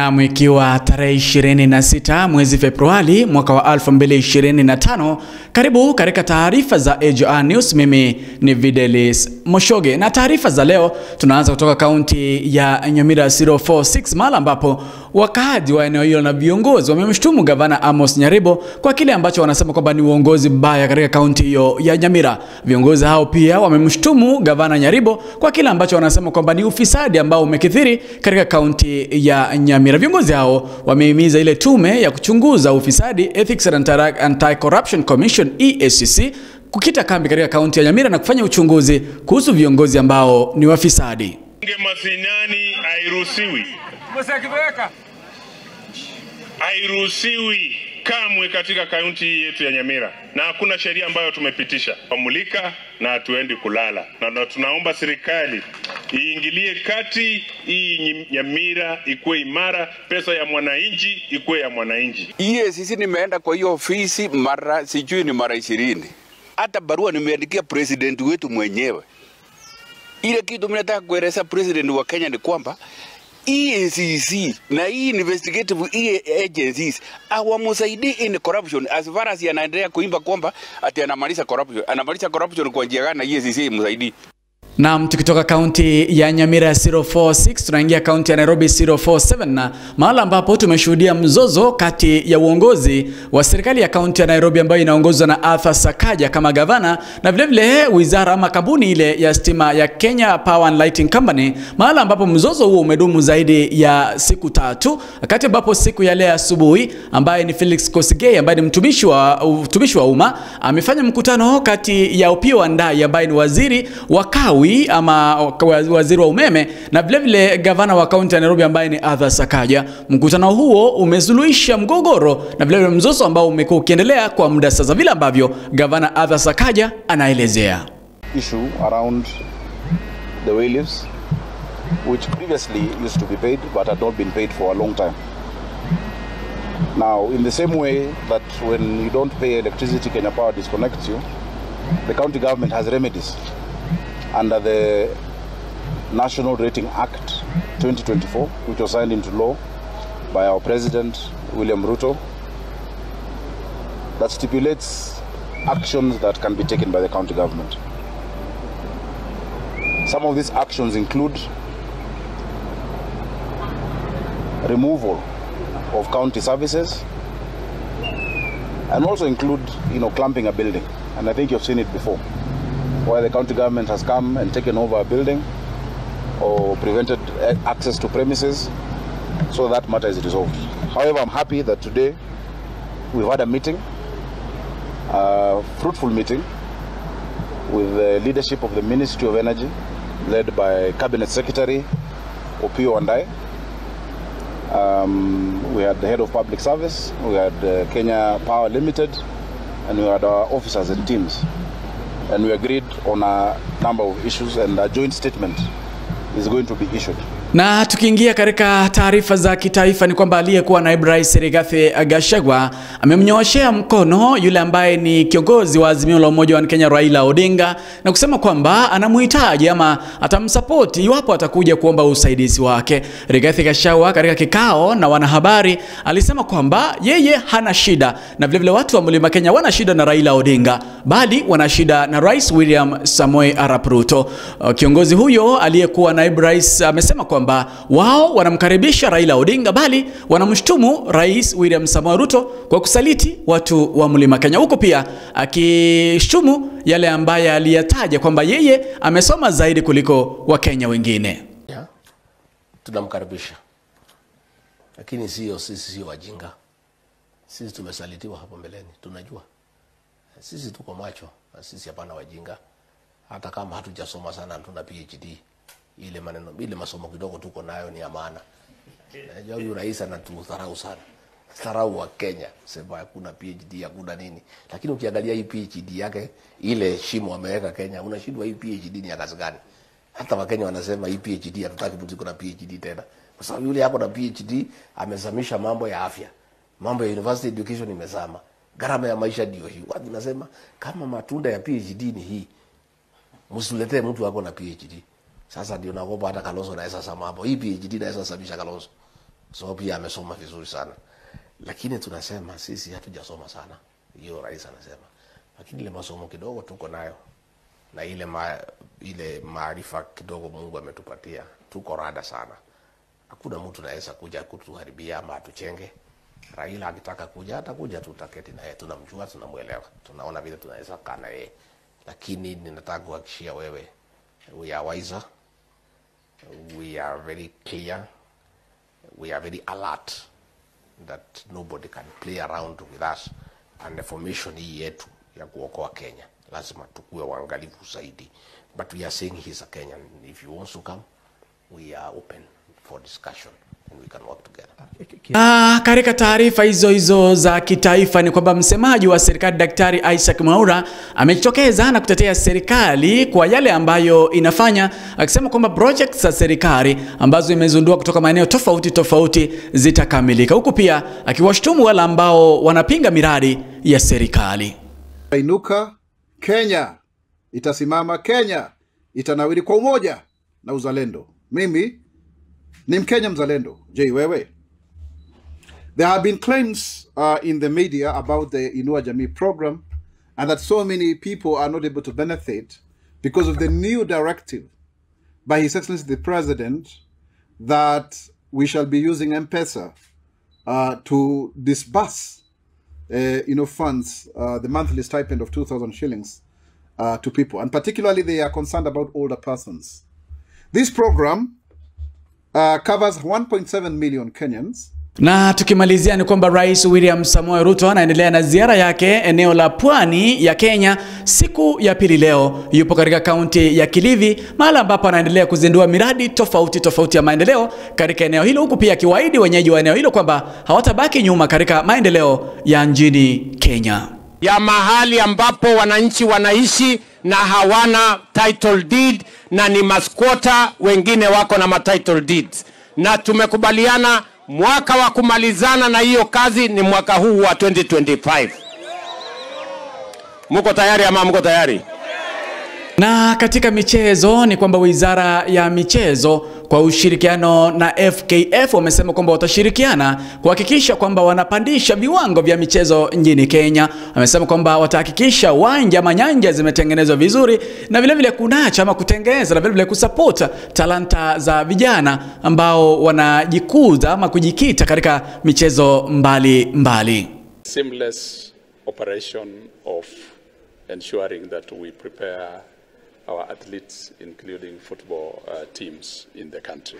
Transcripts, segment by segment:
Ikiwa tarehe 26 mwezi Februari mwaka wa 2025, karibu katika taarifa za AJR News. Mimi ni Videlis Moshoge, na taarifa za leo tunaanza kutoka kaunti ya Nyamira 046, mahali ambapo wakaaji wa eneo hilo na viongozi wamemshtumu gavana Amos Nyaribo kwa kile ambacho wanasema kwamba ni uongozi mbaya katika kaunti hiyo ya Nyamira. Viongozi hao pia wamemshtumu gavana Nyaribo kwa kile ambacho wanasema kwamba ni ufisadi ambao umekithiri katika kaunti ya Nyamira. Viongozi hao wamehimiza ile tume ya kuchunguza ufisadi, Ethics and Anti-Corruption Commission EACC, kukita kambi katika kaunti ya Nyamira na kufanya uchunguzi kuhusu viongozi ambao ni wafisadi. Masinyani hairuhusiwi kamwe katika kaunti yetu ya Nyamira, na hakuna sheria ambayo tumepitisha pamulika na hatuendi kulala, na tunaomba serikali iingilie kati, hii Nyamira ikuwe imara, pesa ya mwananchi ikuwe ya mwananchi. Sisi nimeenda kwa hiyo ofisi mara sijui ni mara 20. Hata barua nimeandikia president wetu mwenyewe. Ile kitu mimi nataka kueleza president wa Kenya ni kwamba EACC na investigative agencies hawamusaidii in corruption, as far as yanaendelea kuimba kwamba ati anamaliza corruption kwa njia gani na EACC msaidii. Na tukitoka kaunti ya Nyamira 046 tunaingia kaunti ya Nairobi 047, na mahali ambapo tumeshuhudia mzozo kati ya uongozi wa serikali ya kaunti ya Nairobi ambayo inaongozwa na Arthur Sakaja kama gavana, na vile vile wizara ama kampuni ile ya stima ya Kenya Power and Lighting Company, mahali ambapo mzozo huo umedumu zaidi ya siku 3, wakati ambapo siku ya leo asubuhi ambaye ni Felix Kosigei ambaye ni mtumishi wa umma amefanya mkutano kati ya Opiyo Wandayi ambaye ni waziri wa kawi ama waziri wa umeme na vile vile gavana wa kaunti ya Nairobi ambaye ni Arthur Sakaja. Mkutano huo umesuluhisha mgogoro na vile vile mzozo ambao umekuwa ukiendelea kwa muda sasa, vile ambavyo gavana Arthur Sakaja anaelezea. Issue around the bailiffs, which previously used to be paid but had not been paid for a long time. Now, in the same way that when you don't pay electricity, Kenya Power disconnects you, the county government has remedies under the National Rating Act 2024, which was signed into law by our President William Ruto, that stipulates actions that can be taken by the county government. Some of these actions include removal of county services, and also include, clamping a building. And I think you've seen it before, where the county government has come and taken over a building or prevented access to premises, so that matter is resolved. However, I'm happy that today we've had a meeting, a fruitful meeting, with the leadership of the Ministry of Energy, led by Cabinet Secretary Opiyo Wandayi. We had the head of public service, we had Kenya Power Limited, and we had our officers and teams. And we agreed on a number of issues, and a joint statement is going to be issued. Na tukiingia katika taarifa za kitaifa ni kwamba aliyekuwa naibu rais Rigathi Gachagua amemnyooshea mkono yule ambaye ni kiongozi wa Azimio la Umoja wa Kenya Raila Odinga, na kusema kwamba anamhitaji ama atamsupport iwapo atakuja kuomba usaidizi wake. Rigathi Gachagua katika kikao na wanahabari alisema kwamba yeye hana shida na vile vile watu wa Mlima Kenya wana shida na Raila Odinga, bali wana shida na Rais William Samoei Arap Ruto. Kiongozi huyo aliyekuwa naibu rais amesema kwamba wao wanamkaribisha Raila Odinga, bali wanamshtumu Rais William Samoei Ruto kwa kusaliti watu wa Mlima Kenya, huko pia akishtumu yale ambaye aliyataja kwamba yeye amesoma zaidi kuliko Wakenya wengine. Tunamkaribisha, lakini sisi sio wajinga. Sisi tumesalitiwa hapo mbeleni, tunajua. Sisi tuko macho, sisi hapana wajinga. Hata kama hatujasoma sana, tuna PhD. Ile masomo kidogo tuko nayo ni ya maana. Najua huyu rais anatudharau sana. Dharau wa Kenya, sema hakuna PhD, hakuna nini. Lakini ukiangalia hii PhD yake, ile shimo ameweka Kenya, unashindwa hii PhD ni ya kazi gani? Hata Wakenya wanasema hii PhD hatutaki mtu kuna PhD tena. Kwa sababu yule hapo na PhD amezamisha mambo ya afya. Mambo ya university education imezama. Gharama ya maisha ndio hii. Watu nasema kama matunda ya PhD ni hii, msiletee mtu hapo na PhD. Sasa ndio naogopa hata Kalonzo naweza sema hapo. Hii PhD naweza sababisha Kalonzo. kwa sababu pia amesoma vizuri sana. Lakini tunasema sisi hatujasoma sana, hiyo rais anasema, lakini ile masomo kidogo tuko nayo na ile maarifa kidogo Mungu ametupatia, tuko rada sana. Hakuna mtu anaweza kuja kutuharibia ama atuchenge. Raila akitaka kuja atakuja, tutaketi na yeye, tunamjua, tunamuelewa, tunaona vile tunaweza kaa na yeye. Lakini ninataka kuhakikishia wewe, we are wiser, we are very clear, we are very alert that nobody can play around with us, and the formation hii yetu ya kuokoa Kenya lazima tukue waangalifu zaidi. But we are saying he's a Kenyan. If you want to come, we are open for discussion and we can work together. Katika taarifa hizo za kitaifa ni kwamba msemaji wa serikali Daktari Isaac Mwaura amejitokeza na kutetea serikali kwa yale ambayo inafanya, akisema kwamba projects za serikali ambazo imezundua kutoka maeneo tofauti zitakamilika, huku pia akiwashtumu wale ambao wanapinga miradi ya serikali. Inuka, Kenya itasimama, Kenya itanawiri kwa umoja na uzalendo. Mimi ni Mkenya mzalendo. Je, wewe? There have been claims in the media about the Inua Jamii program, and that so many people are not able to benefit because of the new directive by His Excellency the President that we shall be using M-Pesa to disburse funds, the monthly stipend of 2,000 shillings to people. And particularly they are concerned about older persons. This program covers 1.7 million Kenyans. Na tukimalizia ni kwamba Rais William Samoei Ruto anaendelea na ziara yake eneo la pwani ya Kenya siku ya pili leo. Yupo katika kaunti ya Kilifi, mahali ambapo anaendelea kuzindua miradi tofauti ya maendeleo katika eneo hilo, huku pia akiwaahidi wenyeji wa eneo hilo kwamba hawatabaki nyuma katika maendeleo ya nchini Kenya. Ya mahali ambapo wananchi wanaishi na hawana title deed na ni masquota, wengine wako na title deeds. Na tumekubaliana mwaka wa kumalizana na hiyo kazi ni mwaka huu wa 2025. Mko tayari ama mko tayari? Na katika michezo ni kwamba Wizara ya Michezo kwa ushirikiano na FKF wamesema kwamba watashirikiana kuhakikisha kwamba wanapandisha viwango vya michezo nchini Kenya. Wamesema kwamba watahakikisha uwanja ama nyanja zimetengenezwa vizuri, na vile vile kunacha ama kutengeneza na vile vile kusupport talanta za vijana ambao wanajikuza ama kujikita katika michezo mbali. Seamless operation of ensuring that we prepare our athletes, including football teams in the country.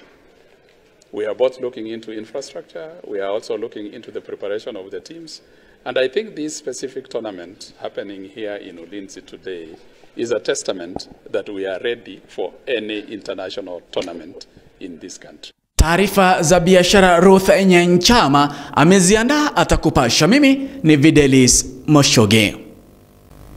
We are both looking into infrastructure. We are also looking into the preparation of the teams. And I think this specific tournament happening here in Ulinzi today is a testament that we are ready for any international tournament in this country. Taarifa za biashara Ruth Nyanchama ameziandaa, atakupasha. Mimi ni Videlis Moshoge.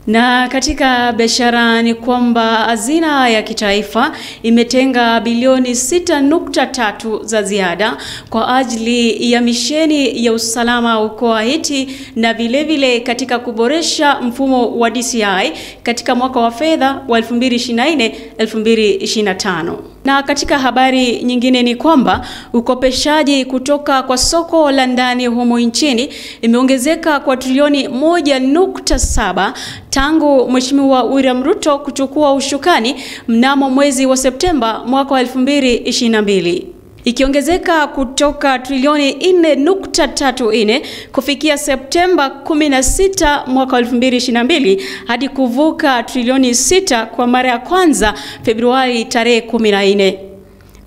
Na katika biashara ni kwamba hazina ya kitaifa imetenga bilioni 6.3 za ziada kwa ajili ya misheni ya usalama huko Haiti na vile vile katika kuboresha mfumo wa DCI katika mwaka wa fedha wa 2024-2025. Na katika habari nyingine ni kwamba ukopeshaji kutoka kwa soko la ndani humo nchini imeongezeka kwa trilioni 1.7 tangu Mheshimiwa William Ruto kuchukua ushukani mnamo mwezi wa Septemba mwaka wa 2022. Ikiongezeka kutoka trilioni 4.34 kufikia Septemba 16 mwaka 2022 hadi kuvuka trilioni 6 kwa mara ya kwanza Februari tarehe 14.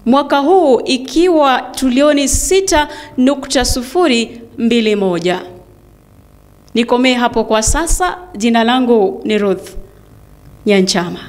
Mwaka huu ikiwa trilioni 6.021. Nikomee hapo kwa sasa. Jina langu ni Ruth Nyanchama.